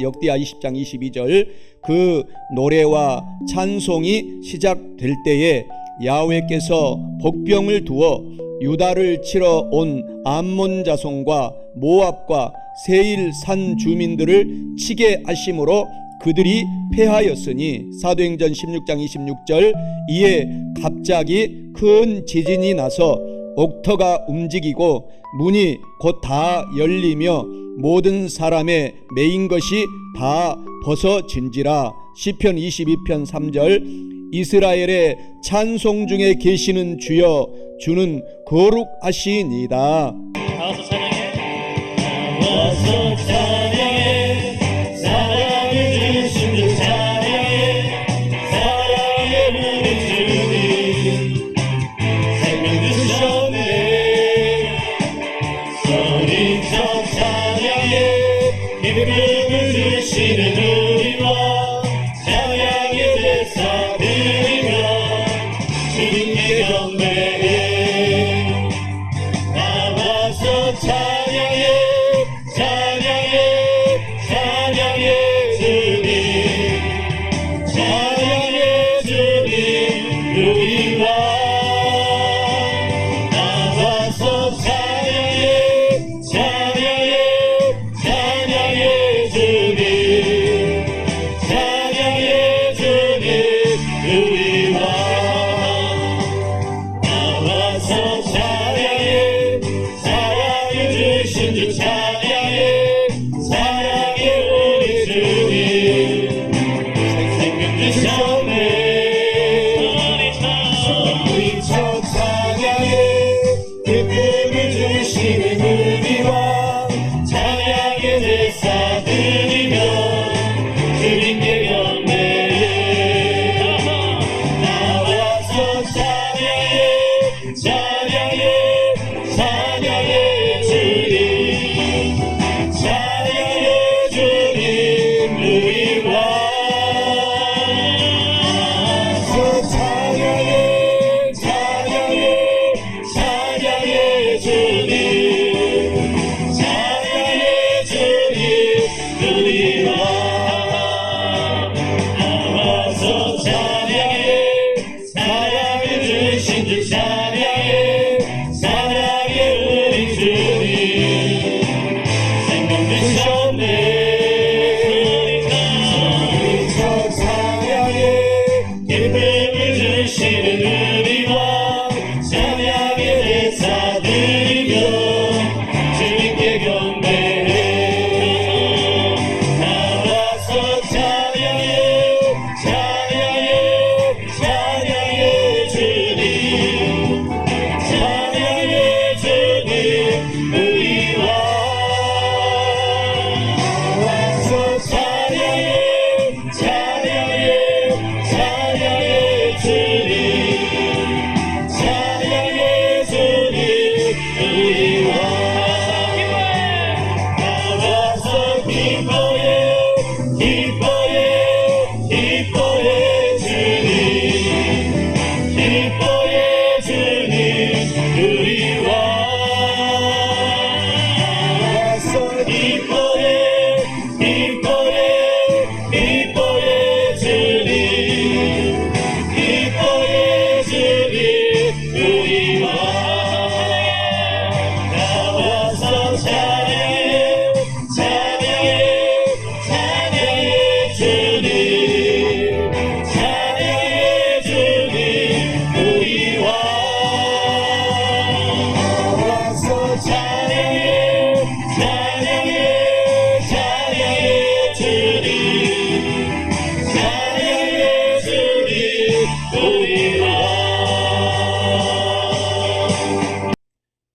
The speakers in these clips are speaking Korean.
역대하 20장 22절 그 노래와 찬송이 시작될 때에 야훼께서 복병을 두어 유다를 치러 온 암몬 자손과 모압과 세일 산 주민들을 치게 하심으로 그들이 패하였으니 사도행전 16장 26절 이에 갑자기 큰 지진이 나서 옥터가 움직이고 문이 곧 다 열리며 모든 사람의 매인 것이 다 벗어진지라. 시편 22편 3절 이스라엘의 찬송 중에 계시는 주여 주는 거룩하시니이다. 나와서 찬양해 사랑을 주신 주 찬양해 사랑의 우리 주님 생명 주셨네 소리쳐 찬양해 기쁨을 주시는 우리 왕 찬양의 제사 드리며 주님께 경배해 나와서 찬양해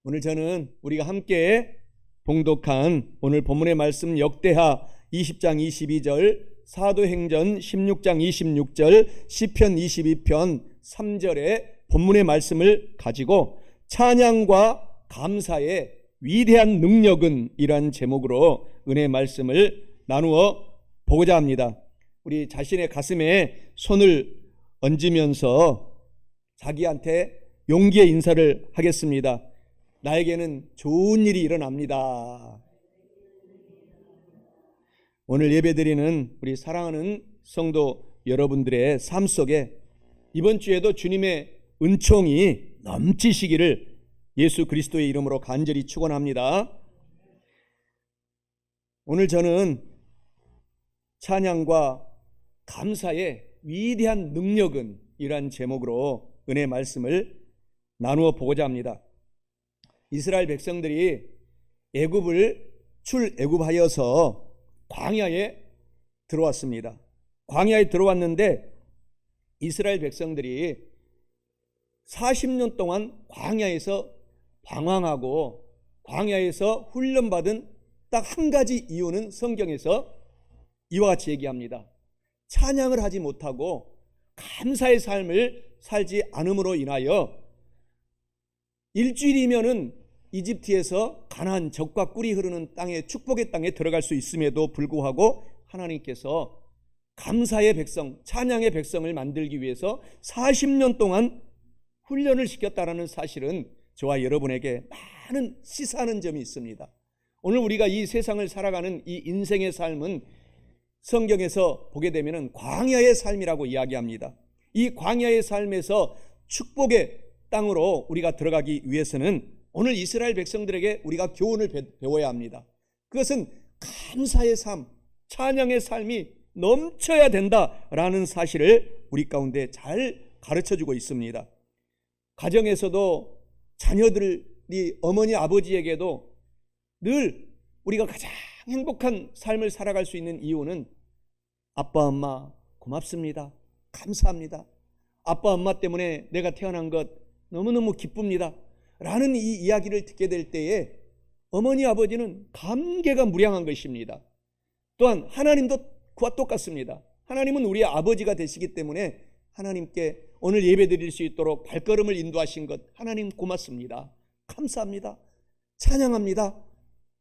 오늘 저는 우리가 함께 봉독한 오늘 본문의 말씀 역대하 20장 22절, 사도행전 16장 26절, 시편 22편 3절의 본문의 말씀을 가지고 찬양과 감사의 위대한 능력은 이란 제목으로 은혜의 말씀을 나누어 보고자 합니다. 우리 자신의 가슴에 손을 얹으면서 자기한테 용기의 인사를 하겠습니다. 나에게는 좋은 일이 일어납니다. 오늘 예배드리는 우리 사랑하는 성도 여러분들의 삶 속에 이번 주에도 주님의 은총이 넘치시기를 예수 그리스도의 이름으로 간절히 축원합니다. 오늘 저는 찬양과 감사의 위대한 능력은 이란 제목으로 은혜 말씀을 나누어 보고자 합니다. 이스라엘 백성들이 애굽을 출애굽하여서 광야에 들어왔습니다. 광야에 들어왔는데 이스라엘 백성들이 40년 동안 광야에서 방황하고 광야에서 훈련받은 딱 한 가지 이유는 성경에서 이와 같이 얘기합니다. 찬양을 하지 못하고 감사의 삶을 살지 않음으로 인하여 일주일이면은 이집트에서 가나안 젖과 꿀이 흐르는 땅에 축복의 땅에 들어갈 수 있음에도 불구하고 하나님께서 감사의 백성, 찬양의 백성을 만들기 위해서 40년 동안 훈련을 시켰다라는 사실은 저와 여러분에게 많은 시사하는 점이 있습니다. 오늘 우리가 이 세상을 살아가는 이 인생의 삶은 성경에서 보게 되면 광야의 삶이라고 이야기합니다. 이 광야의 삶에서 축복의 땅으로 우리가 들어가기 위해서는 오늘 이스라엘 백성들에게 우리가 교훈을 배워야 합니다. 그것은 감사의 삶, 찬양의 삶이 넘쳐야 된다라는 사실을 우리 가운데 잘 가르쳐주고 있습니다. 가정에서도 자녀들이 어머니 아버지에게도 늘 우리가 가장 행복한 삶을 살아갈 수 있는 이유는 아빠 엄마 고맙습니다, 감사합니다, 아빠 엄마 때문에 내가 태어난 것 너무너무 기쁩니다 라는 이 이야기를 듣게 될 때에 어머니 아버지는 감개가 무량한 것입니다. 또한 하나님도 그와 똑같습니다. 하나님은 우리의 아버지가 되시기 때문에 하나님께 오늘 예배 드릴 수 있도록 발걸음을 인도하신 것 하나님 고맙습니다, 감사합니다, 찬양합니다.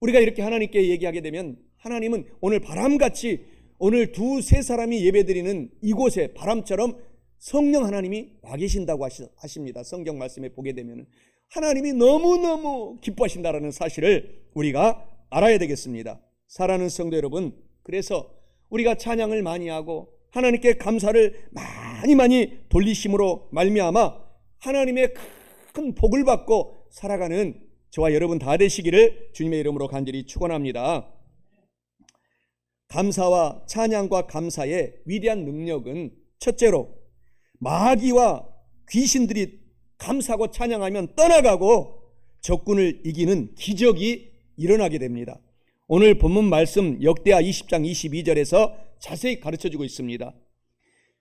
우리가 이렇게 하나님께 얘기하게 되면 하나님은 오늘 바람같이 오늘 두세 사람이 예배드리는 이곳에 바람처럼 성령 하나님이 와 계신다고 하십니다. 성경 말씀에 보게 되면 하나님이 너무너무 기뻐하신다라는 사실을 우리가 알아야 되겠습니다. 사랑하는 성도 여러분, 그래서 우리가 찬양을 많이 하고 하나님께 감사를 많이 돌리심으로 말미암아 하나님의 큰 복을 받고 살아가는 저와 여러분 다 되시기를 주님의 이름으로 간절히 축원합니다. 감사와 찬양과 감사의 위대한 능력은 첫째로 마귀와 귀신들이 감사하고 찬양하면 떠나가고 적군을 이기는 기적이 일어나게 됩니다. 오늘 본문 말씀 역대하 20장 22절에서 자세히 가르쳐주고 있습니다.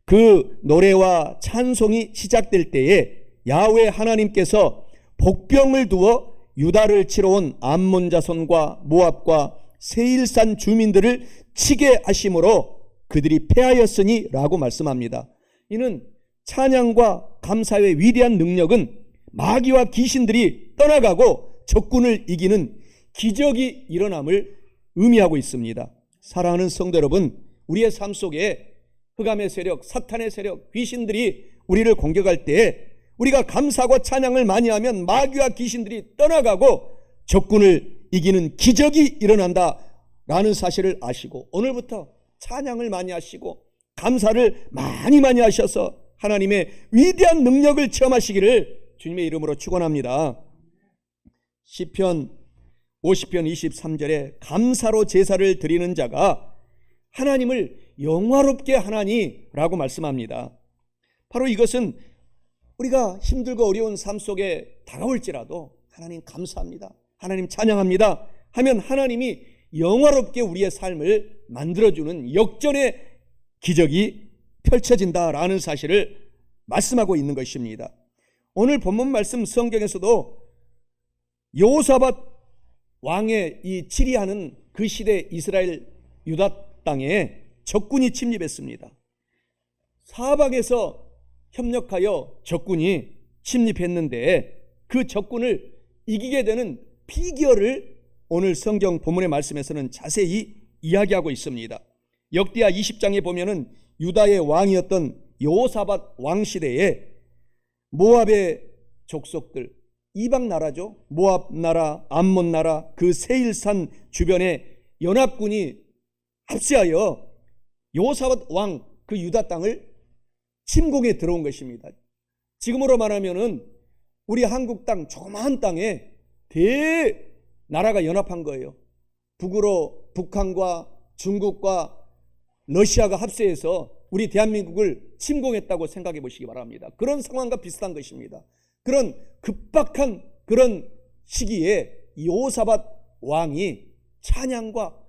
그 노래와 찬송이 시작될 때에 야훼 하나님께서 복병을 두어 유다를 치러 온 암몬 자손과 모압과 세일산 주민들을 치게 하심으로 그들이 패하였으니 라고 말씀합니다. 이는 찬양과 감사의 위대한 능력은 마귀와 귀신들이 떠나가고 적군을 이기는 기적이 일어남을 의미하고 있습니다. 사랑하는 성도 여러분, 우리의 삶 속에 흑암의 세력, 사탄의 세력, 귀신들이 우리를 공격할 때 우리가 감사하고 찬양을 많이 하면 마귀와 귀신들이 떠나가고 적군을 이기는 기적이 일어난다라는 사실을 아시고 오늘부터 찬양을 많이 하시고 감사를 많이 하셔서 하나님의 위대한 능력을 체험하시기를 주님의 이름으로 축원합니다. 시편 50편 23절에 감사로 제사를 드리는 자가 하나님을 영화롭게 하나니라고 말씀합니다. 바로 이것은 우리가 힘들고 어려운 삶 속에 다가올지라도 하나님 감사합니다, 하나님 찬양합니다 하면 하나님이 영화롭게 우리의 삶을 만들어주는 역전의 기적이 펼쳐진다라는 사실을 말씀하고 있는 것입니다. 오늘 본문 말씀 성경에서도 여호사밧 왕의 이 치리하는 그 시대 이스라엘 유다 땅에 적군이 침입했습니다. 사방에서 협력하여 적군이 침입했는데 그 적군을 이기게 되는 비결을 오늘 성경 본문의 말씀에서는 자세히 이야기하고 있습니다. 역대하 20장에 보면은 유다의 왕이었던 여호사밧 왕 시대에 모압의 족속들, 이방 나라죠. 모압 나라, 암몬 나라, 그 세일산 주변에 연합군이 합세하여 여호사밧 왕 그 유다 땅을 침공에 들어온 것입니다. 지금으로 말하면은 우리 한국 땅 조그마한 땅에 대나라가 연합한 거예요. 북으로 북한과 중국과 러시아가 합세해서 우리 대한민국을 침공했다고 생각해 보시기 바랍니다. 그런 상황과 비슷한 것입니다. 그런 급박한 그런 시기에 여호사밧 왕이 찬양과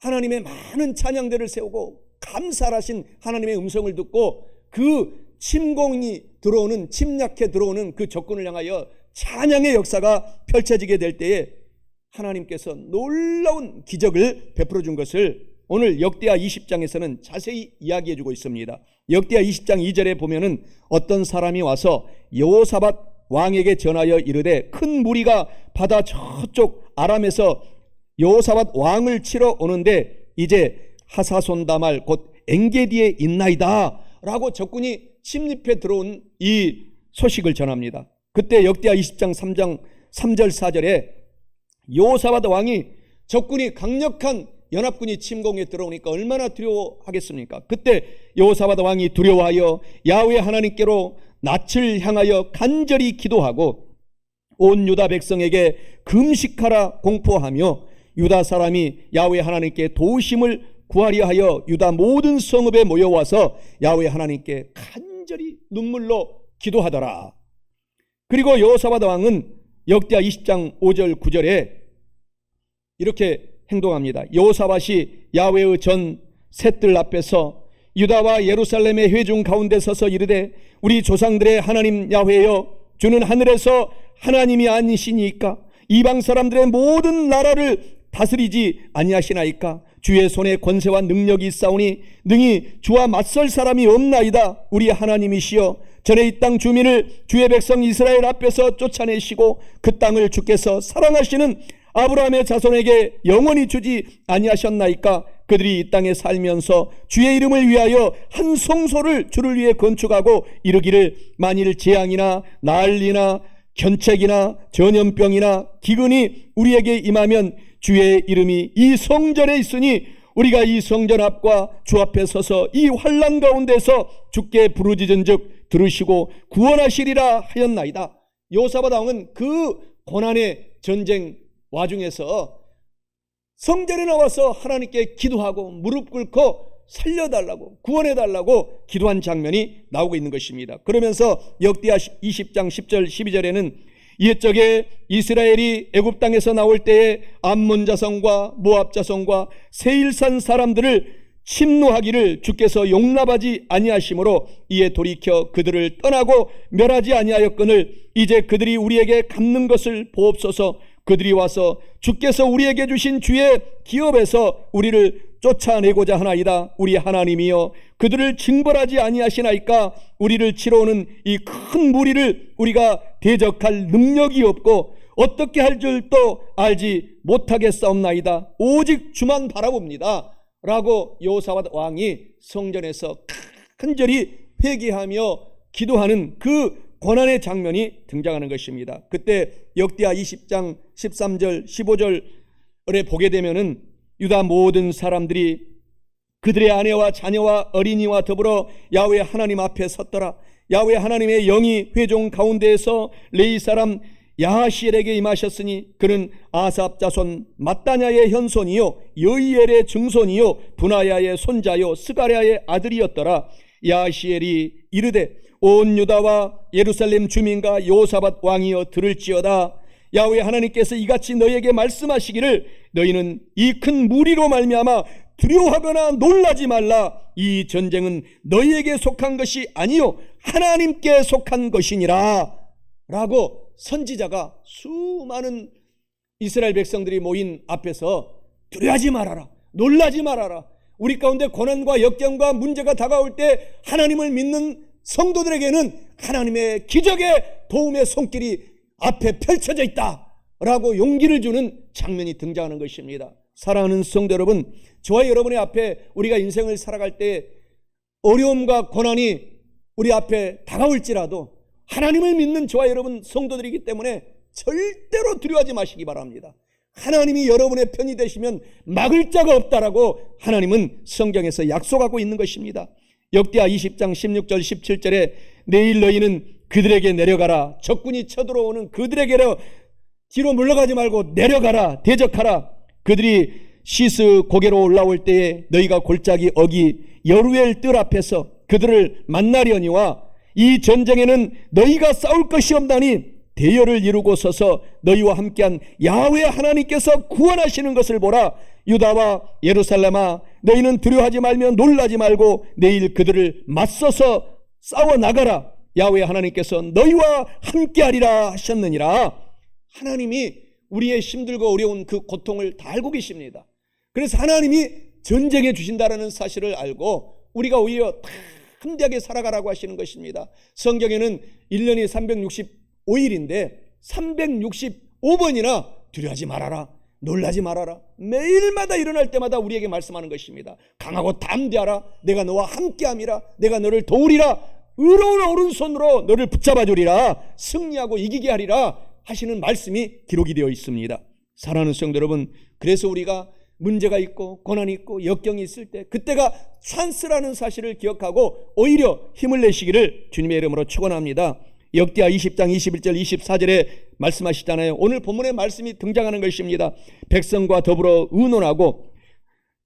하나님의 많은 찬양들을 세우고 감사하신 하나님의 음성을 듣고 그 침략해 들어오는 그 적군을 향하여 찬양의 역사가 펼쳐지게 될 때에 하나님께서 놀라운 기적을 베풀어 준 것을 오늘 역대하 20장에서는 자세히 이야기해 주고 있습니다. 역대하 20장 2절에 보면은 어떤 사람이 와서 여호사밧 왕에게 전하여 이르되 큰 무리가 바다 저쪽 아람에서 여호사밧 왕을 치러 오는데 이제 하사손다말 곧 엔게디에 있나이다 라고 적군이 침입해 들어온 이 소식을 전합니다. 그때 역대하 20장 3절 4절에 여호사밧 왕이 적군이 강력한 연합군이 침공에 들어오니까 얼마나 두려워하겠습니까? 그때 여호사밧 왕이 두려워하여 야훼 하나님께로 낯을 향하여 간절히 기도하고 온 유다 백성에게 금식하라 공포하며 유다 사람이 야훼 하나님께 도우심을 구하려 하여 유다 모든 성읍에 모여와서 야훼 하나님께 간절히 눈물로 기도하더라. 그리고 여호사밧 왕은 역대하 20장 5절 9절에 이렇게 행동합니다. 여호사밧이 야훼의 전 셋들 앞에서 유다와 예루살렘의 회중 가운데 서서 이르되 우리 조상들의 하나님 야훼여 주는 하늘에서 하나님이 아니시니까 이방 사람들의 모든 나라를 다스리지 아니하시나이까 주의 손에 권세와 능력이 있사오니 능히 주와 맞설 사람이 없나이다. 우리 하나님이시여 전에 이 땅 주민을 주의 백성 이스라엘 앞에서 쫓아내시고 그 땅을 주께서 사랑하시는 아브라함의 자손에게 영원히 주지 아니하셨나이까 그들이 이 땅에 살면서 주의 이름을 위하여 한 성소를 주를 위해 건축하고 이르기를 만일 재앙이나 난리나 견책이나 전염병이나 기근이 우리에게 임하면 주의 이름이 이 성전에 있으니 우리가 이 성전 앞과 주 앞에 서서 이 환난 가운데서 주께 부르짖은즉 들으시고 구원하시리라 하였나이다. 여호사밧 왕은 그 고난의 전쟁 와중에서 성전에 나와서 하나님께 기도하고 무릎 꿇고 살려달라고 구원해달라고 기도한 장면이 나오고 있는 것입니다. 그러면서 역대하 20장 10절 12절에는 옛적에 이스라엘이 애굽 땅에서 나올 때에 암몬 자손과 모압 자손과 세일산 사람들을 침노하기를 주께서 용납하지 아니하심으로 이에 돌이켜 그들을 떠나고 멸하지 아니하였거늘 이제 그들이 우리에게 갚는 것을 보옵소서. 그들이 와서 주께서 우리에게 주신 주의 기업에서 우리를 쫓아내고자 하나이다. 우리 하나님이여 그들을 징벌하지 아니하시나이까. 우리를 치러 오는 이 큰 무리를 우리가 대적할 능력이 없고 어떻게 할 줄도 알지 못하겠사옵나이다. 오직 주만 바라봅니다 라고 여호사밧 왕이 성전에서 간절히 회개하며 기도하는 그 고난의 장면이 등장하는 것입니다. 그때 역대하 20장 13절 15절에 보게 되면은 유다 모든 사람들이 그들의 아내와 자녀와 어린이와 더불어 야훼 하나님 앞에 섰더라. 야훼 하나님의 영이 회중 가운데에서 레위 사람 야하시엘에게 임하셨으니 그는 아삽 자손 mat단야의 현손이요 여이엘의 증손이요 분하야의 손자요 스가랴의 아들이었더라. 야하시엘이 이르되 온 유다와 예루살렘 주민과 여호사밧 왕이여 들을지어다. 야훼 하나님께서 이같이 너희에게 말씀하시기를 너희는 이 큰 무리로 말미암아 두려워하거나 놀라지 말라. 이 전쟁은 너희에게 속한 것이 아니요 하나님께 속한 것이니라 라고 선지자가 수많은 이스라엘 백성들이 모인 앞에서 두려워하지 말아라, 놀라지 말아라. 우리 가운데 고난과 역경과 문제가 다가올 때 하나님을 믿는 성도들에게는 하나님의 기적의 도움의 손길이 앞에 펼쳐져 있다 라고 용기를 주는 장면이 등장하는 것입니다. 사랑하는 성도 여러분, 저와 여러분의 앞에 우리가 인생을 살아갈 때 어려움과 고난이 우리 앞에 다가올지라도 하나님을 믿는 저와 여러분 성도들이기 때문에 절대로 두려워하지 마시기 바랍니다. 하나님이 여러분의 편이 되시면 막을 자가 없다라고 하나님은 성경에서 약속하고 있는 것입니다. 역대하 20장 16절 17절에 내일 너희는 그들에게 내려가라. 적군이 쳐들어오는 그들에게로 뒤로 물러가지 말고 내려가라. 대적하라. 그들이 시스 고개로 올라올 때에 너희가 골짜기 어기 여루엘 뜰 앞에서 그들을 만나려니와 이 전쟁에는 너희가 싸울 것이 없나니 대열을 이루고 서서 너희와 함께한 야훼 하나님께서 구원하시는 것을 보라. 유다와 예루살렘아, 너희는 두려워하지 말며 놀라지 말고 내일 그들을 맞서서 싸워 나가라. 야훼 하나님께서 너희와 함께하리라 하셨느니라. 하나님이 우리의 힘들고 어려운 그 고통을 다 알고 계십니다. 그래서 하나님이 전쟁해 주신다라는 사실을 알고 우리가 오히려 다 함대하게 살아가라고 하시는 것입니다. 성경에는 1년이 365일인데 365번이나 두려워하지 말아라, 놀라지 말아라, 매일마다 일어날 때마다 우리에게 말씀하는 것입니다. 강하고 담대하라. 내가 너와 함께함이라. 내가 너를 도우리라. 의로운 오른손으로 너를 붙잡아 주리라. 승리하고 이기게 하리라 하시는 말씀이 기록이 되어 있습니다. 사랑하는 성도 여러분, 그래서 우리가 문제가 있고 고난이 있고 역경이 있을 때 그때가 찬스라는 사실을 기억하고 오히려 힘을 내시기를 주님의 이름으로 축원합니다. 역대하 20장 21절 24절에 말씀하시잖아요. 오늘 본문의 말씀이 등장하는 것입니다. 백성과 더불어 의논하고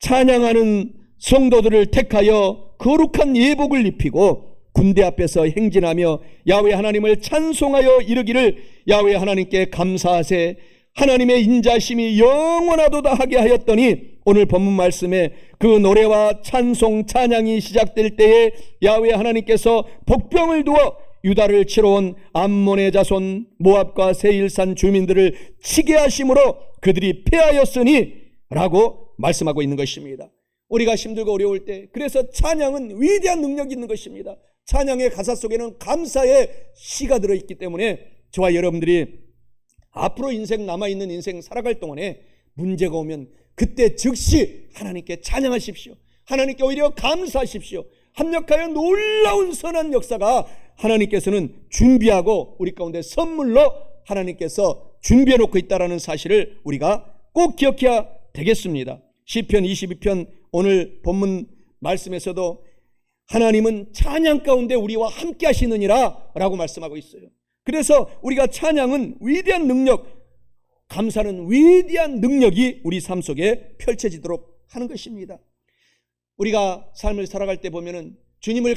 찬양하는 성도들을 택하여 거룩한 예복을 입히고 군대 앞에서 행진하며 야훼 하나님을 찬송하여 이르기를 야훼 하나님께 감사하세. 하나님의 인자심이 영원하도다 하게 하였더니 오늘 본문 말씀에 그 노래와 찬송 찬양이 시작될 때에 야훼 하나님께서 복병을 두어 유다를 치러 온 암몬의 자손 모압과 세일산 주민들을 치게 하심으로 그들이 패하였으니 라고 말씀하고 있는 것입니다. 우리가 힘들고 어려울 때 그래서 찬양은 위대한 능력이 있는 것입니다. 찬양의 가사 속에는 감사의 시가 들어있기 때문에 저와 여러분들이 앞으로 인생 남아있는 인생 살아갈 동안에 문제가 오면 그때 즉시 하나님께 찬양하십시오. 하나님께 오히려 감사하십시오. 합력하여 놀라운 선한 역사가 하나님께서는 준비하고 우리 가운데 선물로 하나님께서 준비해 놓고 있다는 사실을 우리가 꼭 기억해야 되겠습니다. 시편 22편 오늘 본문 말씀에서도 하나님은 찬양 가운데 우리와 함께 하시느니라 라고 말씀하고 있어요. 그래서 우리가 찬양은 위대한 능력, 감사는 위대한 능력이 우리 삶 속에 펼쳐지도록 하는 것입니다. 우리가 삶을 살아갈 때 보면은 주님을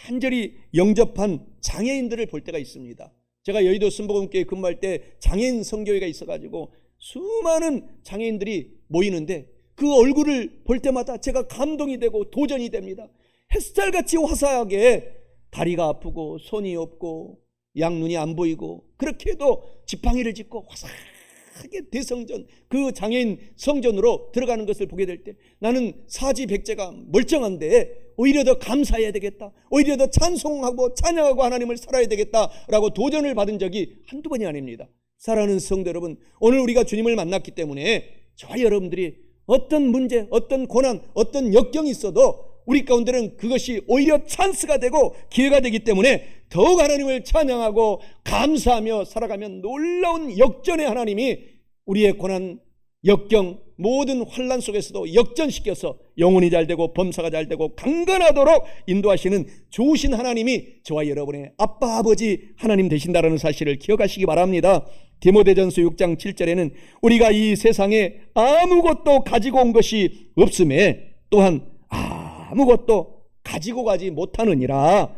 간절히 영접한 장애인들을 볼 때가 있습니다. 제가 여의도 순복음교회 근무할 때 장애인 선교회가 있어가지고 수많은 장애인들이 모이는데 그 얼굴을 볼 때마다 제가 감동이 되고 도전이 됩니다. 햇살같이 화사하게 다리가 아프고 손이 없고 양눈이 안 보이고 그렇게 해도 지팡이를 짚고 화사하게 대성전 그 장애인 성전으로 들어가는 것을 보게 될 때 나는 사지백제가 멀쩡한데 오히려 더 감사해야 되겠다, 오히려 더 찬송하고 찬양하고 하나님을 살아야 되겠다라고 도전을 받은 적이 한두 번이 아닙니다. 사랑하는 성도 여러분, 오늘 우리가 주님을 만났기 때문에 저와 여러분들이 어떤 문제, 어떤 고난, 어떤 역경이 있어도 우리 가운데는 그것이 오히려 찬스가 되고 기회가 되기 때문에 더욱 하나님을 찬양하고 감사하며 살아가면 놀라운 역전의 하나님이 우리의 고난, 역경, 모든 환난 속에서도 역전시켜서 영혼이 잘되고 범사가 잘되고 강건하도록 인도하시는 좋으신 하나님이 저와 여러분의 아빠 아버지 하나님 되신다는 사실을 기억하시기 바랍니다. 디모데전서 6장 7절에는 우리가 이 세상에 아무것도 가지고 온 것이 없음에 또한 아무것도 가지고 가지 못하느니라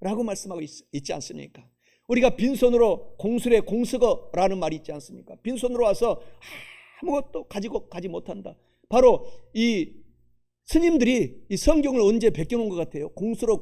라고 말씀하고 있지 않습니까? 우리가 빈손으로 공술에 공수거라는 말이 있지 않습니까? 빈손으로 와서 아무것도 가지고 가지 못한다. 바로 이 스님들이 이 성경을 언제 베껴놓은 것 같아요? 공수로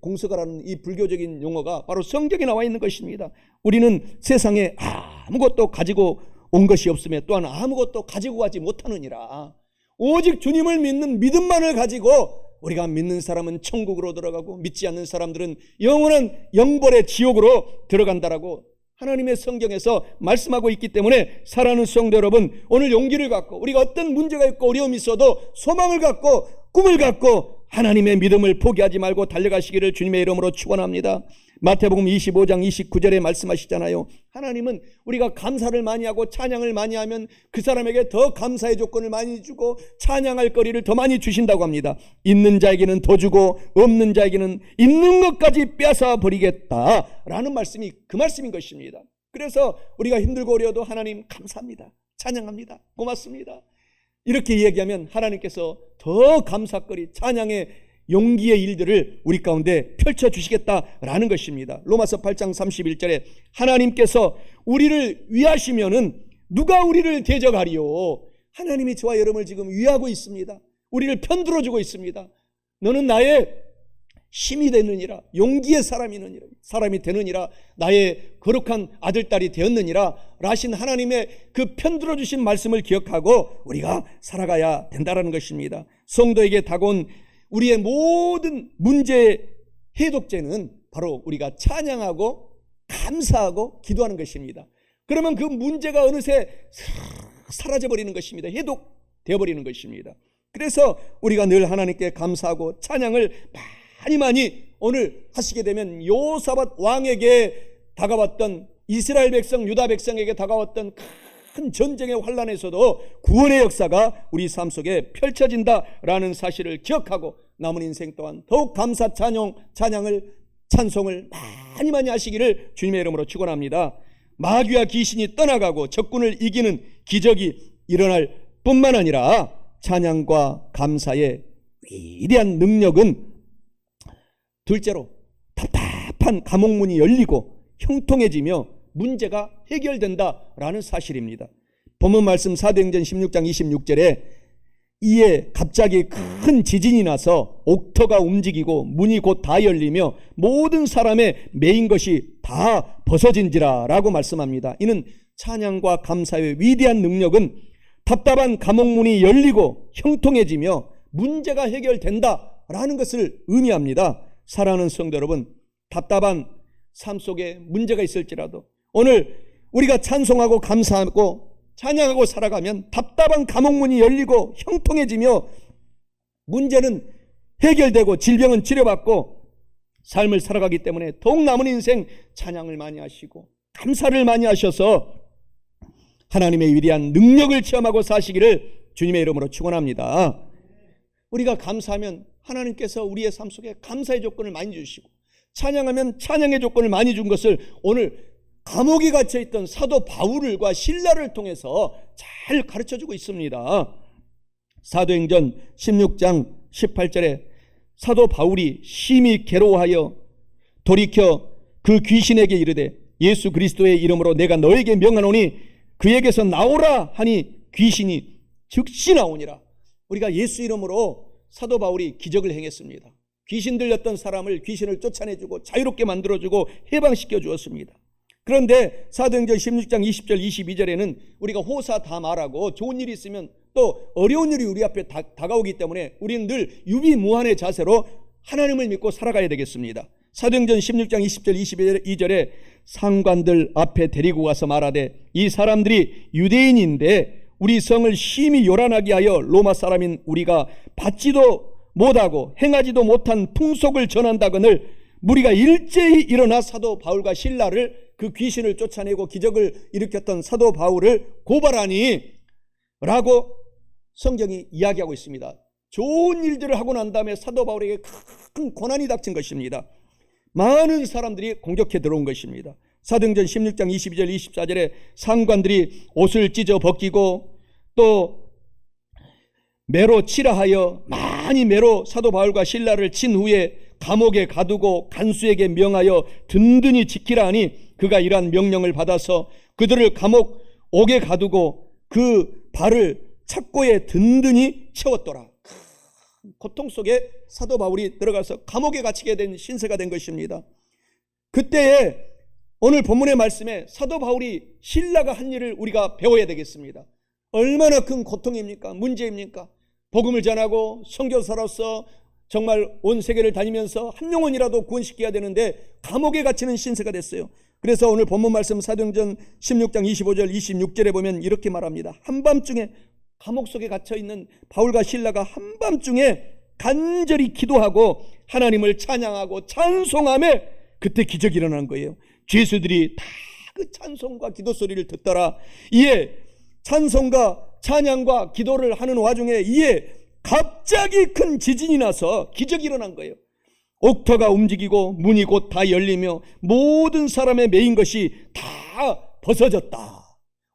공수거라는 이 불교적인 용어가 바로 성경에 나와 있는 것입니다. 우리는 세상에 아무것도 가지고 온 것이 없으며 또한 아무것도 가지고 가지 못하느니라. 오직 주님을 믿는 믿음만을 가지고 우리가 믿는 사람은 천국으로 들어가고 믿지 않는 사람들은 영원한 영벌의 지옥으로 들어간다라고 하나님의 성경에서 말씀하고 있기 때문에 사랑하는 성도 여러분, 오늘 용기를 갖고 우리가 어떤 문제가 있고 어려움이 있어도 소망을 갖고 꿈을 갖고 하나님의 믿음을 포기하지 말고 달려가시기를 주님의 이름으로 축원합니다. 마태복음 25장 29절에 말씀하시잖아요. 하나님은 우리가 감사를 많이 하고 찬양을 많이 하면 그 사람에게 더 감사의 조건을 많이 주고 찬양할 거리를 더 많이 주신다고 합니다. 있는 자에게는 더 주고 없는 자에게는 있는 것까지 빼앗아 버리겠다라는 말씀이 그 말씀인 것입니다. 그래서 우리가 힘들고 어려워도 하나님 감사합니다, 찬양합니다, 고맙습니다, 이렇게 이야기하면 하나님께서 더 감사거리, 찬양의 용기의 일들을 우리 가운데 펼쳐주시겠다라는 것입니다. 로마서 8장 31절에 하나님께서 우리를 위하시면은 누가 우리를 대적하리요? 하나님이 저와 여러분을 지금 위하고 있습니다. 우리를 편들어주고 있습니다. 너는 나의 힘이 되느니라, 용기의 사람이 되느니라, 나의 거룩한 아들딸이 되었느니라 라신 하나님의 그 편들어주신 말씀을 기억하고 우리가 살아가야 된다는 것입니다. 성도에게 다가온 우리의 모든 문제의 해독제는 바로 우리가 찬양하고 감사하고 기도하는 것입니다. 그러면 그 문제가 어느새 사라져버리는 것입니다. 해독되어버리는 것입니다. 그래서 우리가 늘 하나님께 감사하고 찬양을 많이 오늘 하시게 되면 요사밧 왕에게 다가왔던 이스라엘 백성, 유다 백성에게 다가왔던 큰 전쟁의 환란에서도 구원의 역사가 우리 삶 속에 펼쳐진다라는 사실을 기억하고 남은 인생 또한 더욱 감사 찬송을 많이 하시기를 주님의 이름으로 축원합니다. 마귀와 귀신이 떠나가고 적군을 이기는 기적이 일어날 뿐만 아니라 찬양과 감사의 위대한 능력은 둘째로 답답한 감옥문이 열리고 형통해지며 문제가 해결된다라는 사실입니다. 본문 말씀 사도행전 16장 26절에 이에 갑자기 큰 지진이 나서 옥터가 움직이고 문이 곧 다 열리며 모든 사람의 매인 것이 다 벗어진지라 라고 말씀합니다. 이는 찬양과 감사의 위대한 능력은 답답한 감옥문이 열리고 형통해지며 문제가 해결된다라는 것을 의미합니다. 사랑하는 성도 여러분, 답답한 삶 속에 문제가 있을지라도 오늘 우리가 찬송하고 감사하고 찬양하고 살아가면 답답한 감옥문이 열리고 형통해지며 문제는 해결되고 질병은 치료받고 삶을 살아가기 때문에 더욱 남은 인생 찬양을 많이 하시고 감사를 많이 하셔서 하나님의 위대한 능력을 체험하고 사시기를 주님의 이름으로 축원합니다. 우리가 감사하면 하나님께서 우리의 삶 속에 감사의 조건을 많이 주시고 찬양하면 찬양의 조건을 많이 준 것을 오늘 감옥에 갇혀있던 사도 바울과 실라를 통해서 잘 가르쳐주고 있습니다. 사도행전 16장 18절에 사도 바울이 심히 괴로워하여 돌이켜 그 귀신에게 이르되 예수 그리스도의 이름으로 내가 너에게 명하노니 그에게서 나오라 하니 귀신이 즉시 나오니라. 우리가 예수 이름으로 사도 바울이 기적을 행했습니다. 귀신 들렸던 사람을 귀신을 쫓아내주고 자유롭게 만들어주고 해방시켜 주었습니다. 그런데 사도행전 16장 20절 22절에는 우리가 호사 다 말하고 좋은 일이 있으면 또 어려운 일이 우리 앞에 다가오기 때문에 우리는 늘 유비무환의 자세로 하나님을 믿고 살아가야 되겠습니다. 사도행전 16장 20절 22절에 상관들 앞에 데리고 가서 말하되 이 사람들이 유대인인데 우리 성을 심히 요란하게 하여 로마 사람인 우리가 받지도 못하고 행하지도 못한 풍속을 전한다거늘 무리가 일제히 일어나 사도 바울과 실라를 그 귀신을 쫓아내고 기적을 일으켰던 사도 바울을 고발하니 라고 성경이 이야기하고 있습니다. 좋은 일들을 하고 난 다음에 사도 바울에게 큰 고난이 닥친 것입니다. 많은 사람들이 공격해 들어온 것입니다. 사도행전 16장 22절 24절에 상관들이 옷을 찢어 벗기고 또 매로 치라 하여 많이 매로 사도 바울과 실라를 친 후에 감옥에 가두고 간수에게 명하여 든든히 지키라 하니 그가 이러한 명령을 받아서 그들을 감옥 옥에 가두고 그 발을 착고에 든든히 채웠더라. 고통 속에 사도 바울이 들어가서 감옥에 갇히게 된 신세가 된 것입니다. 그때에 오늘 본문의 말씀에 사도 바울이 실라가 한 일을 우리가 배워야 되겠습니다. 얼마나 큰 고통입니까? 문제입니까? 복음을 전하고 선교사로서 정말 온 세계를 다니면서 한 영혼이라도 구원시켜야 되는데 감옥에 갇히는 신세가 됐어요. 그래서 오늘 본문 말씀 사도행전 16장 25절 26절에 보면 이렇게 말합니다. 한밤중에 감옥 속에 갇혀있는 바울과 실라가 한밤중에 간절히 기도하고 하나님을 찬양하고 찬송하며 그때 기적이 일어난 거예요. 죄수들이 다 그 찬송과 기도 소리를 듣더라. 이에 찬송과 찬양과 기도를 하는 와중에 이에 갑자기 큰 지진이 나서 기적이 일어난 거예요. 옥터가 움직이고 문이 곧 다 열리며 모든 사람의 매인 것이 다 벗어졌다.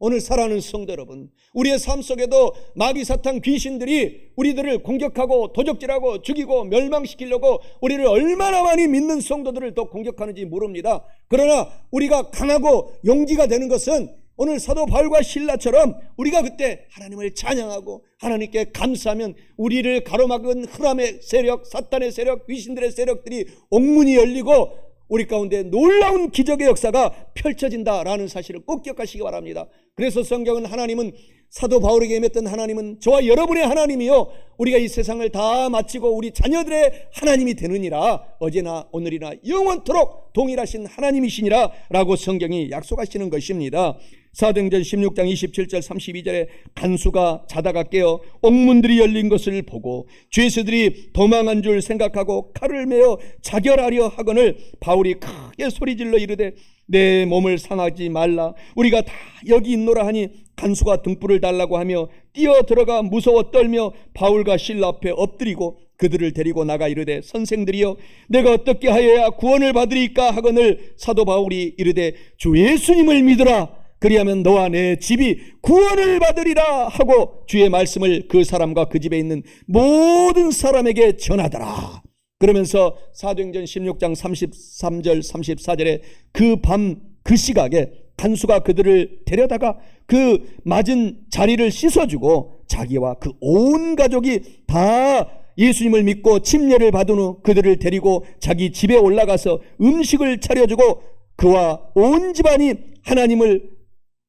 오늘 사랑하는 성도 여러분, 우리의 삶 속에도 마귀 사탄 귀신들이 우리들을 공격하고 도적질하고 죽이고 멸망시키려고 우리를 얼마나 많이 믿는 성도들을 더 공격하는지 모릅니다. 그러나 우리가 강하고 용기가 되는 것은 오늘 사도 바울과 실라처럼 우리가 그때 하나님을 찬양하고 하나님께 감사하면 우리를 가로막은 흑암의 세력, 사탄의 세력, 귀신들의 세력들이 옥문이 열리고 우리 가운데 놀라운 기적의 역사가 펼쳐진다라는 사실을 꼭 기억하시기 바랍니다. 그래서 성경은 하나님은 사도 바울에게 임했던 하나님은 저와 여러분의 하나님이요 우리가 이 세상을 다 마치고 우리 자녀들의 하나님이 되느니라, 어제나 오늘이나 영원토록 동일하신 하나님이시니라 라고 성경이 약속하시는 것입니다. 사도행전 16장 27절 32절에 간수가 자다가 깨어 옥문들이 열린 것을 보고 죄수들이 도망한 줄 생각하고 칼을 메어 자결하려 하거늘 바울이 크게 소리질러 이르되 내 몸을 상하지 말라, 우리가 다 여기 있노라 하니 간수가 등불을 달라고 하며 뛰어 들어가 무서워 떨며 바울과 실라 앞에 엎드리고 그들을 데리고 나가 이르되 선생들이여 내가 어떻게 하여야 구원을 받으리까 하거늘 사도 바울이 이르되 주 예수님을 믿으라, 그리하면 너와 내 집이 구원을 받으리라 하고 주의 말씀을 그 사람과 그 집에 있는 모든 사람에게 전하더라. 그러면서 사도행전 16장 33절 34절에 그 밤 그 시각에 간수가 그들을 데려다가 그 맞은 자리를 씻어주고 자기와 그 온 가족이 다 예수님을 믿고 침례를 받은 후 그들을 데리고 자기 집에 올라가서 음식을 차려주고 그와 온 집안이 하나님을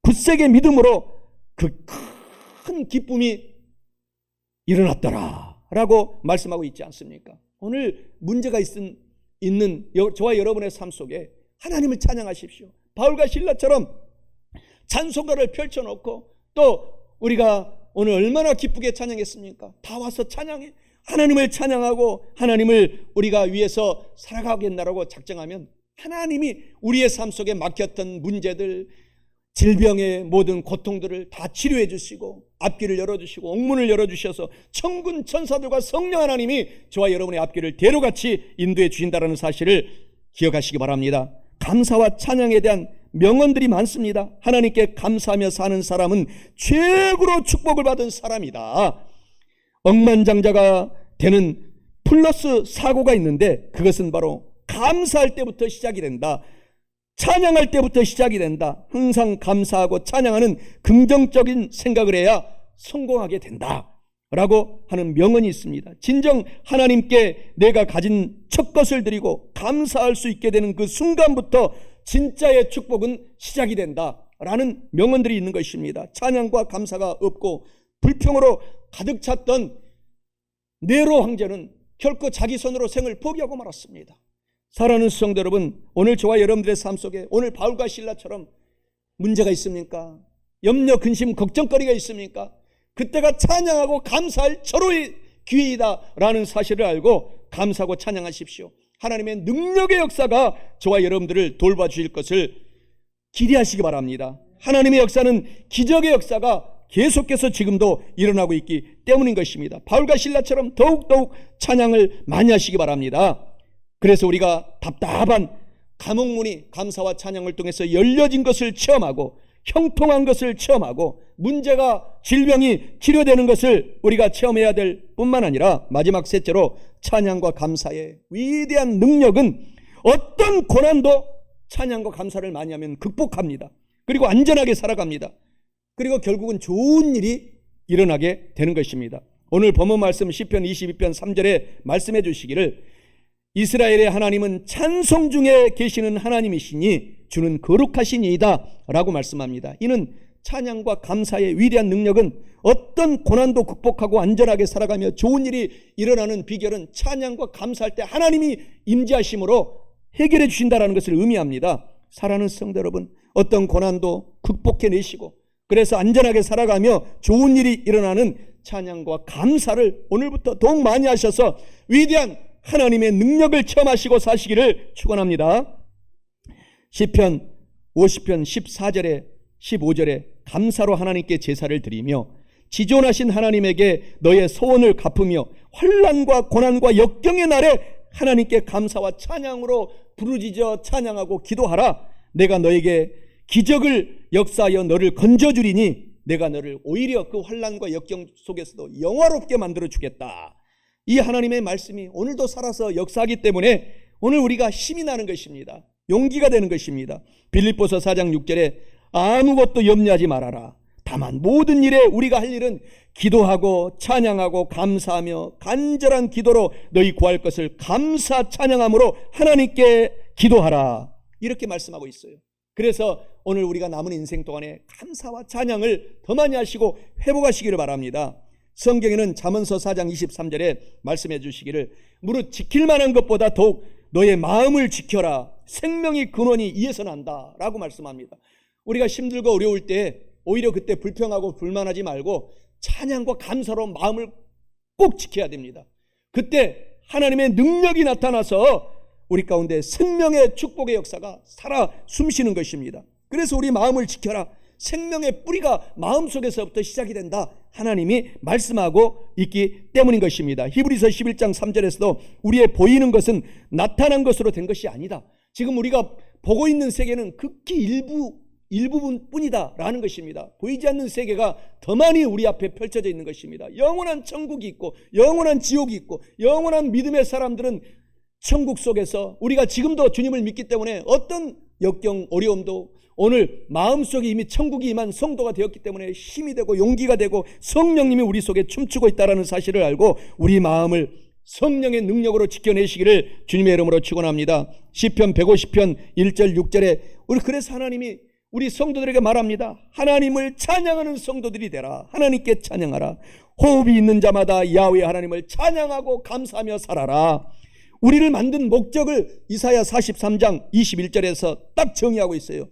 굳세게 믿음으로 그 큰 기쁨이 일어났더라 라고 말씀하고 있지 않습니까? 오늘 문제가 있는 저와 여러분의 삶 속에 하나님을 찬양하십시오. 바울과 실라처럼 찬송가를 펼쳐놓고 또 우리가 오늘 얼마나 기쁘게 찬양했습니까? 다 와서 찬양해. 하나님을 찬양하고 하나님을 우리가 위해서 살아가겠나라고 작정하면 하나님이 우리의 삶 속에 막혔던 문제들, 질병의 모든 고통들을 다 치료해 주시고 앞길을 열어주시고 옥문을 열어주셔서 천군 천사들과 성령 하나님이 저와 여러분의 앞길을 대로같이 인도해 주신다는 사실을 기억하시기 바랍니다. 감사와 찬양에 대한 명언들이 많습니다. 하나님께 감사하며 사는 사람은 최고로 축복을 받은 사람이다. 억만장자가 되는 플러스 사고가 있는데 그것은 바로 감사할 때부터 시작이 된다. 찬양할 때부터 시작이 된다. 항상 감사하고 찬양하는 긍정적인 생각을 해야 성공하게 된다 라고 하는 명언이 있습니다. 진정 하나님께 내가 가진 첫 것을 드리고 감사할 수 있게 되는 그 순간부터 진짜의 축복은 시작이 된다 라는 명언들이 있는 것입니다. 찬양과 감사가 없고 불평으로 가득 찼던 네로 황제는 결코 자기 손으로 생을 포기하고 말았습니다. 사랑하는 성도 여러분, 오늘 저와 여러분들의 삶 속에 오늘 바울과 실라처럼 문제가 있습니까? 염려, 근심, 걱정거리가 있습니까? 그때가 찬양하고 감사할 절호의 기회이다 라는 사실을 알고 감사하고 찬양하십시오. 하나님의 능력의 역사가 저와 여러분들을 돌봐주실 것을 기대하시기 바랍니다. 하나님의 역사는 기적의 역사가 계속해서 지금도 일어나고 있기 때문인 것입니다. 바울과 실라처럼 더욱더욱 찬양을 많이 하시기 바랍니다. 그래서 우리가 답답한 감옥문이 감사와 찬양을 통해서 열려진 것을 체험하고 형통한 것을 체험하고 문제가 질병이 치료되는 것을 우리가 체험해야 될 뿐만 아니라 마지막 셋째로 찬양과 감사의 위대한 능력은 어떤 고난도 찬양과 감사를 많이 하면 극복합니다. 그리고 안전하게 살아갑니다. 그리고 결국은 좋은 일이 일어나게 되는 것입니다. 오늘 본문 말씀 시편 22편 3절에 말씀해 주시기를 이스라엘의 하나님은 찬송 중에 계시는 하나님이시니 주는 거룩하시니이다 라고 말씀합니다. 이는 찬양과 감사의 위대한 능력은 어떤 고난도 극복하고 안전하게 살아가며 좋은 일이 일어나는 비결은 찬양과 감사할 때 하나님이 임재하심으로 해결해 주신다는 것을 의미합니다. 사랑하는 성도 여러분, 어떤 고난도 극복해내시고 그래서 안전하게 살아가며 좋은 일이 일어나는 찬양과 감사를 오늘부터 더욱 많이 하셔서 위대한 하나님의 능력을 체험하시고 사시기를 축원합니다. 시편 50편 14절에 15절에 감사로 하나님께 제사를 드리며 지존하신 하나님에게 너의 소원을 갚으며 환난과 고난과 역경의 날에 하나님께 감사와 찬양으로 부르짖어 찬양하고 기도하라. 내가 너에게 기적을 역사하여 너를 건져주리니 내가 너를 오히려 그 환난과 역경 속에서도 영화롭게 만들어 주겠다. 이 하나님의 말씀이 오늘도 살아서 역사하기 때문에 오늘 우리가 힘이 나는 것입니다. 용기가 되는 것입니다. 빌립보서 4장 6절에 아무것도 염려하지 말아라. 다만 모든 일에 우리가 할 일은 기도하고 찬양하고 감사하며 간절한 기도로 너희 구할 것을 감사 찬양함으로 하나님께 기도하라. 이렇게 말씀하고 있어요. 그래서 오늘 우리가 남은 인생 동안에 감사와 찬양을 더 많이 하시고 회복하시기를 바랍니다. 성경에는 잠언서 4장 23절에 말씀해 주시기를 무릇 지킬 만한 것보다 더욱 너의 마음을 지켜라. 생명의 근원이 이에서 난다 라고 말씀합니다. 우리가 힘들고 어려울 때 오히려 그때 불평하고 불만하지 말고 찬양과 감사로 마음을 꼭 지켜야 됩니다. 그때 하나님의 능력이 나타나서 우리 가운데 생명의 축복의 역사가 살아 숨쉬는 것입니다. 그래서 우리 마음을 지켜라. 생명의 뿌리가 마음속에서부터 시작이 된다. 하나님이 말씀하고 있기 때문인 것입니다. 히브리서 11장 3절에서도 우리의 보이는 것은 나타난 것으로 된 것이 아니다. 지금 우리가 보고 있는 세계는 극히 일부분뿐이다 라는 것입니다. 보이지 않는 세계가 더 많이 우리 앞에 펼쳐져 있는 것입니다. 영원한 천국이 있고 영원한 지옥이 있고 영원한 믿음의 사람들은 천국 속에서 우리가 지금도 주님을 믿기 때문에 어떤 역경 어려움도 오늘 마음속에 이미 천국이 임한 성도가 되었기 때문에 힘이 되고 용기가 되고 성령님이 우리 속에 춤추고 있다는 사실을 알고 우리 마음을 성령의 능력으로 지켜내시기를 주님의 이름으로 축원합니다. 시편 150편 1절 6절에 우리 그래서 하나님이 우리 성도들에게 말합니다. 하나님을 찬양하는 성도들이 되라. 하나님께 찬양하라. 호흡이 있는 자마다 야훼 하나님을 찬양하고 감사하며 살아라. 우리를 만든 목적을 이사야 43장 21절에서 딱 정의하고 있어요.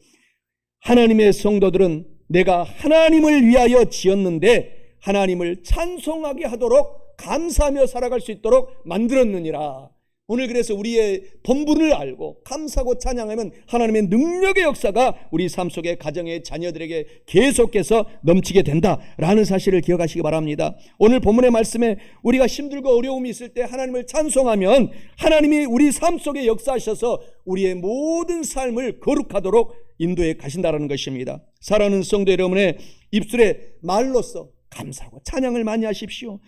하나님의 성도들은 내가 하나님을 위하여 지었는데 하나님을 찬송하게 하도록 감사하며 살아갈 수 있도록 만들었느니라. 오늘 그래서 우리의 본분을 알고 감사하고 찬양하면 하나님의 능력의 역사가 우리 삶 속에 가정의 자녀들에게 계속해서 넘치게 된다라는 사실을 기억하시기 바랍니다. 오늘 본문의 말씀에 우리가 힘들고 어려움이 있을 때 하나님을 찬송하면 하나님이 우리 삶 속에 역사하셔서 우리의 모든 삶을 거룩하도록 인도해 가신다는 것입니다. 사랑하는 성도 여러분의 입술에 말로써 감사하고 찬양을 많이 하십시오.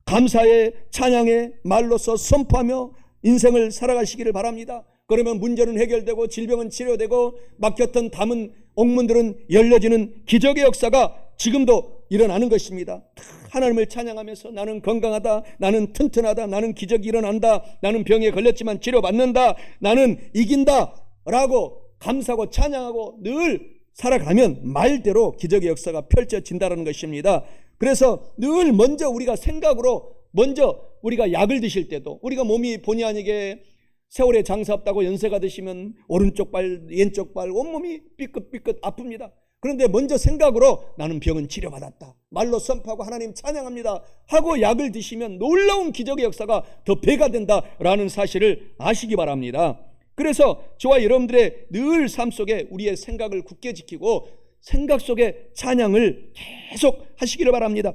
감사의 찬양의 말로써 선포하며 인생을 살아가시기를 바랍니다. 그러면 문제는 해결되고 질병은 치료되고 막혔던 담은 옥문들은 열려지는 기적의 역사가 지금도 일어나는 것입니다. 하나님을 찬양하면서 나는 건강하다, 나는 튼튼하다, 나는 기적이 일어난다, 나는 병에 걸렸지만 치료받는다, 나는 이긴다 라고 감사하고 찬양하고 늘 살아가면 말대로 기적의 역사가 펼쳐진다는 것입니다. 그래서 늘 먼저 우리가 생각으로 먼저 우리가 약을 드실 때도 우리가 몸이 본의 아니게 세월에 장사 없다고 연세가 드시면 오른쪽 발 왼쪽 발 온몸이 삐끗삐끗 아픕니다. 그런데 먼저 생각으로 나는 병은 치료받았다 말로 선포하고 하나님 찬양합니다 하고 약을 드시면 놀라운 기적의 역사가 더 배가 된다라는 사실을 아시기 바랍니다. 그래서 저와 여러분들의 늘 삶 속에 우리의 생각을 굳게 지키고 생각 속에 찬양을 계속 하시기를 바랍니다.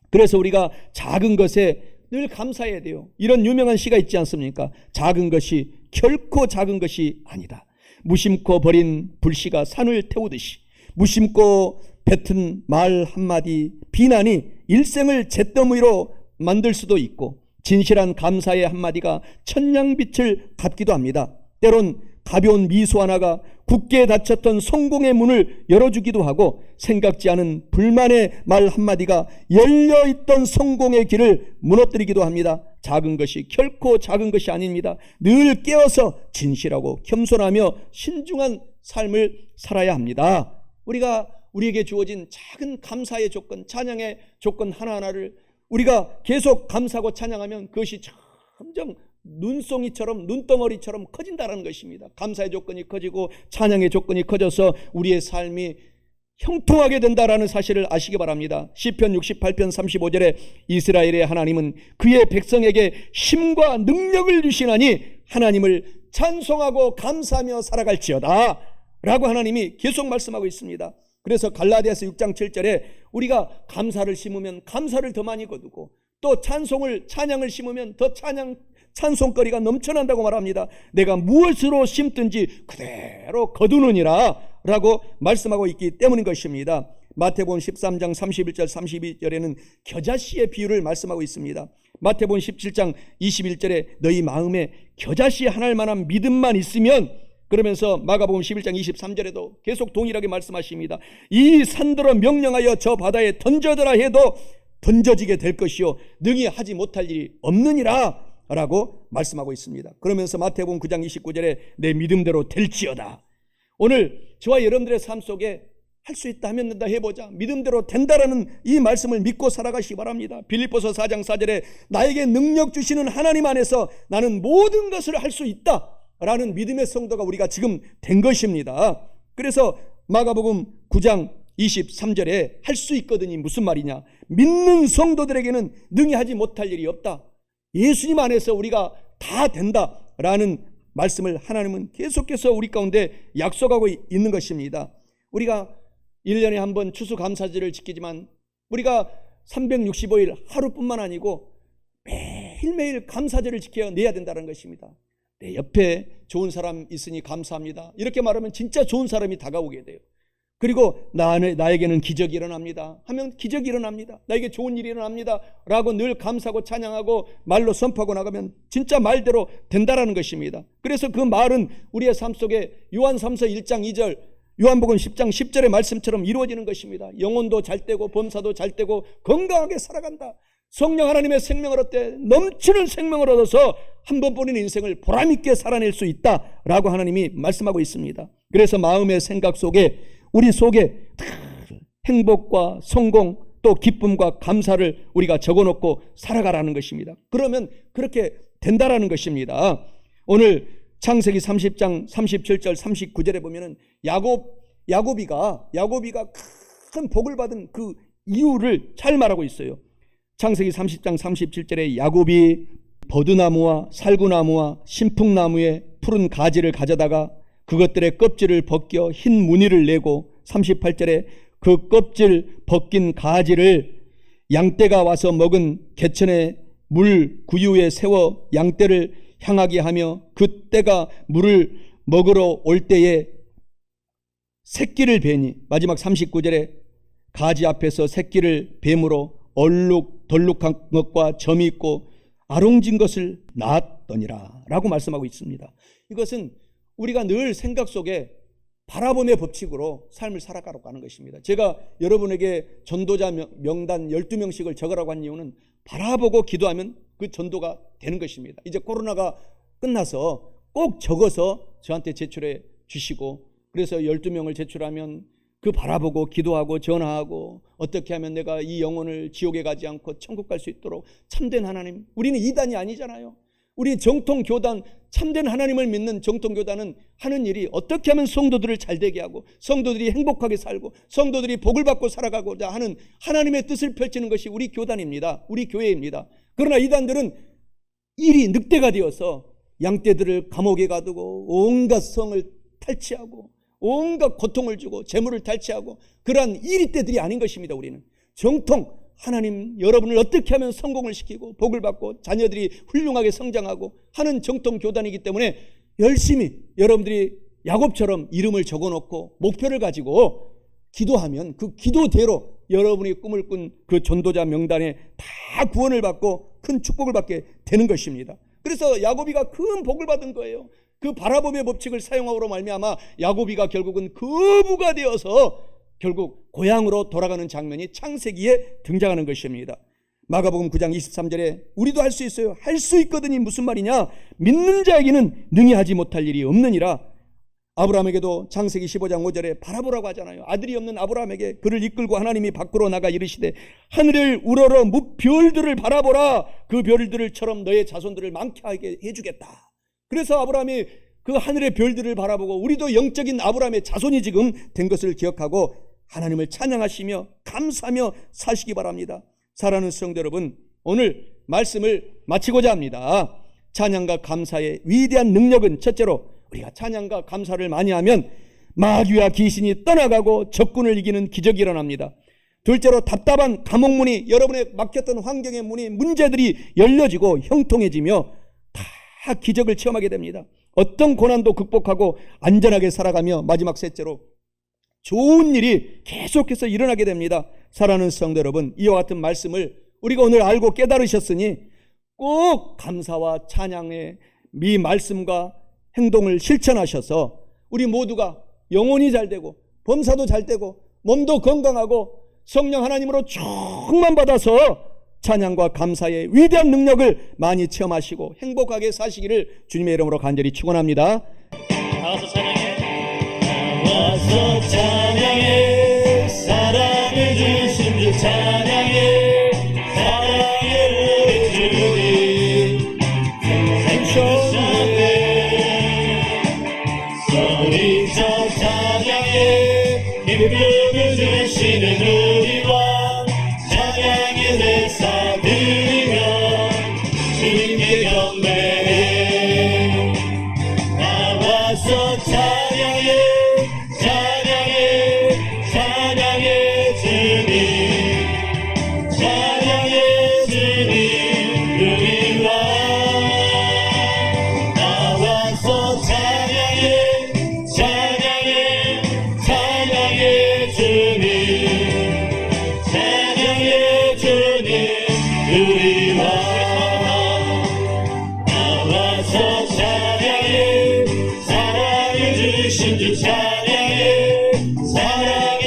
그래서 우리가 작은 것에 늘 감사해야 돼요. 이런 유명한 시가 있지 않습니까? 작은 것이 결코 작은 것이 아니다. 무심코 버린 불씨가 산을 태우듯이 무심코 뱉은 말 한마디 비난이 일생을 잿더미로 만들 수도 있고 진실한 감사의 한마디가 천냥빛을 갚기도 합니다. 때론 가벼운 미소 하나가 굳게 닫혔던 성공의 문을 열어주기도 하고 생각지 않은 불만의 말 한마디가 열려있던 성공의 길을 무너뜨리기도 합니다. 작은 것이 결코 작은 것이 아닙니다. 늘 깨어서 진실하고 겸손하며 신중한 삶을 살아야 합니다. 우리가 우리에게 주어진 작은 감사의 조건, 찬양의 조건 하나하나를 우리가 계속 감사하고 찬양하면 그것이 점점 눈송이처럼 눈덩어리처럼 커진다는 것입니다. 감사의 조건이 커지고 찬양의 조건이 커져서 우리의 삶이 형통하게 된다라는 사실을 아시기 바랍니다. 시편 68편 35절에 이스라엘의 하나님은 그의 백성에게 힘과 능력을 주시나니 하나님을 찬송하고 감사하며 살아갈지어다 라고 하나님이 계속 말씀하고 있습니다. 그래서 갈라디아서 6장 7절에 우리가 감사를 심으면 감사를 더 많이 거두고 또 찬양을 심으면 더 찬송거리가 넘쳐난다고 말합니다. 내가 무엇으로 심든지 그대로 거두느니라 라고 말씀하고 있기 때문인 것입니다. 마태복음 13장 31절 32절에는 겨자씨의 비유를 말씀하고 있습니다. 마태복음 17장 21절에 너희 마음에 겨자씨 하나일 만한 믿음만 있으면, 그러면서 마가복음 11장 23절에도 계속 동일하게 말씀하십니다. 이 산들어 명령하여 저 바다에 던져더라 해도 던져지게 될 것이요 능히 하지 못할 일이 없느니라 라고 말씀하고 있습니다. 그러면서 마태복음 9장 29절에 내 믿음대로 될지어다. 오늘 저와 여러분들의 삶 속에 할 수 있다 하면 된다 해보자. 믿음대로 된다라는 이 말씀을 믿고 살아가시기 바랍니다. 빌립보서 4장 4절에 나에게 능력 주시는 하나님 안에서 나는 모든 것을 할 수 있다 라는 믿음의 성도가 우리가 지금 된 것입니다. 그래서 마가복음 9장 23절에 할 수 있거든이 무슨 말이냐, 믿는 성도들에게는 능히 하지 못할 일이 없다, 예수님 안에서 우리가 다 된다라는 말씀을 하나님은 계속해서 우리 가운데 약속하고 있는 것입니다. 우리가 1년에 한 번 추수감사절을 지키지만 우리가 365일 하루뿐만 아니고 매일매일 감사절을 지켜내야 된다는 것입니다. 내 옆에 좋은 사람 있으니 감사합니다, 이렇게 말하면 진짜 좋은 사람이 다가오게 돼요. 그리고 나에게는 기적이 일어납니다 하면 기적이 일어납니다. 나에게 좋은 일이 일어납니다 라고 늘 감사하고 찬양하고 말로 선포하고 나가면 진짜 말대로 된다라는 것입니다. 그래서 그 말은 우리의 삶 속에 요한 3서 1장 2절 요한복음 10장 10절의 말씀처럼 이루어지는 것입니다. 영혼도 잘 되고 범사도 잘 되고 건강하게 살아간다. 성령 하나님의 생명을 얻되 넘치는 생명을 얻어서 한 번뿐인 인생을 보람있게 살아낼 수 있다라고 하나님이 말씀하고 있습니다. 그래서 마음의 생각 속에 우리 속에 행복과 성공 또 기쁨과 감사를 우리가 적어놓고 살아가라는 것입니다. 그러면 그렇게 된다라는 것입니다. 오늘 창세기 30장 37절 39절에 보면은 야고비가 큰 복을 받은 그 이유를 잘 말하고 있어요. 창세기 30장 37절에 야곱이 버드나무와 살구나무와 신풍나무의 푸른 가지를 가져다가 그것들의 껍질을 벗겨 흰 무늬를 내고 38절에 그 껍질 벗긴 가지를 양떼가 와서 먹은 개천의 물 구유에 세워 양떼를 향하게 하며 그 떼가 물을 먹으러 올 때에 새끼를 베니, 마지막 39절에 가지 앞에서 새끼를 뱀으로 얼룩덜룩한 것과 점이 있고 아롱진 것을 낳았더니라 라고 말씀하고 있습니다. 이것은 우리가 늘 생각 속에 바라봄의 법칙으로 삶을 살아가려고 하는 것입니다. 제가 여러분에게 전도자 명단 12명씩을 적으라고 한 이유는 바라보고 기도하면 그 전도가 되는 것입니다. 이제 코로나가 끝나서 꼭 적어서 저한테 제출해 주시고, 그래서 12명을 제출하면 그 바라보고 기도하고 전화하고 어떻게 하면 내가 이 영혼을 지옥에 가지 않고 천국 갈 수 있도록 참된 하나님, 우리는 이단이 아니잖아요. 우리 정통교단, 참된 하나님을 믿는 정통교단은 하는 일이 어떻게 하면 성도들을 잘되게 하고 성도들이 행복하게 살고 성도들이 복을 받고 살아가고자 하는 하나님의 뜻을 펼치는 것이 우리 교단입니다. 우리 교회입니다. 그러나 이단들은 일이 늑대가 되어서 양떼들을 감옥에 가두고 온갖 성을 탈취하고 온갖 고통을 주고 재물을 탈취하고 그러한 이리떼들이 아닌 것입니다. 우리는 정통 하나님 여러분을 어떻게 하면 성공을 시키고 복을 받고 자녀들이 훌륭하게 성장하고 하는 정통 교단이기 때문에 열심히 여러분들이 야곱처럼 이름을 적어놓고 목표를 가지고 기도하면 그 기도대로 여러분이 꿈을 꾼 그 전도자 명단에 다 구원을 받고 큰 축복을 받게 되는 것입니다. 그래서 야곱이가 큰 복을 받은 거예요. 그 바라봄의 법칙을 사용함으로 말미암아 야곱이가 결국은 거부가 되어서 결국 고향으로 돌아가는 장면이 창세기에 등장하는 것입니다. 마가복음 9장 23절에 우리도 할 수 있어요. 할 수 있거든이 무슨 말이냐? 믿는 자에게는 능히 하지 못할 일이 없느니라. 아브라함에게도 창세기 15장 5절에 바라보라고 하잖아요. 아들이 없는 아브라함에게 그를 이끌고 하나님이 밖으로 나가 이르시되 하늘을 우러러 무별들을 바라보라. 그 별들을처럼 너의 자손들을 많게 하게 해주겠다. 그래서 아브라함이 그 하늘의 별들을 바라보고 우리도 영적인 아브라함의 자손이 지금 된 것을 기억하고 하나님을 찬양하시며 감사하며 사시기 바랍니다. 사랑하는 성도 여러분, 오늘 말씀을 마치고자 합니다. 찬양과 감사의 위대한 능력은 첫째로 우리가 찬양과 감사를 많이 하면 마귀와 귀신이 떠나가고 적군을 이기는 기적이 일어납니다. 둘째로 답답한 감옥문이, 여러분의 막혔던 환경의 문이, 문제들이 열려지고 형통해지며 다 기적을 체험하게 됩니다. 어떤 고난도 극복하고 안전하게 살아가며, 마지막 셋째로 좋은 일이 계속해서 일어나게 됩니다. 사랑하는 성도 여러분, 이와 같은 말씀을 우리가 오늘 알고 깨달으셨으니 꼭 감사와 찬양의 이 말씀과 행동을 실천하셔서 우리 모두가 영혼이 잘 되고 범사도 잘 되고 몸도 건강하고 성령 하나님으로 충만받아서 찬양과 감사의 위대한 능력을 많이 체험하시고 행복하게 사시기를 주님의 이름으로 간절히 축원합니다. 나와서 찬양해. 나와서 찬양해. 사랑을 주신 주 찬양해. 사랑의 우리 주님 생생하셨네. 소리쳐 찬양해. 기쁨을 주시는 우리 왕 찬양의 대사 드리며 주님께 경배해. 나와서 찬양해. 찬양해. 찬양해 주님. 찬양해 주님 우리 왕. 나와서 찬양해. 찬양해. 찬양해 주님. 찬양해 주님 우리 왕. 나와서 찬양해. 사랑을 주신 주 찬양해. 사랑의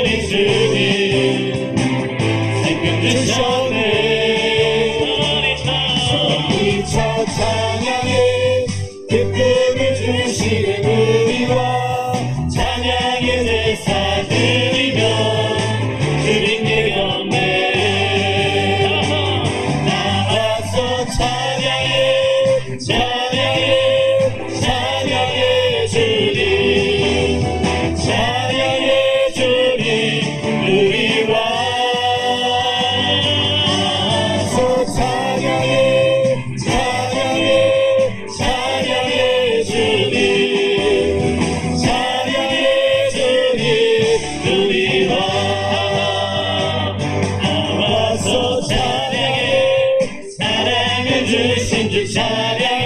우리 주님 생명 주셨네. 소리쳐 찬양해. 기쁨을 주시는 우리 왕 찬양의 대사 드리며 주님께 경배해. 나와서 찬양해. 찬양해. 찬양해 주님. 찬양해 주님 우리 왕. 나와서 찬양해. 찬양해. 찬양해 주님. 찬양해 주님 우리 왕. 나와서 찬양해. 사랑을 주신 주 찬양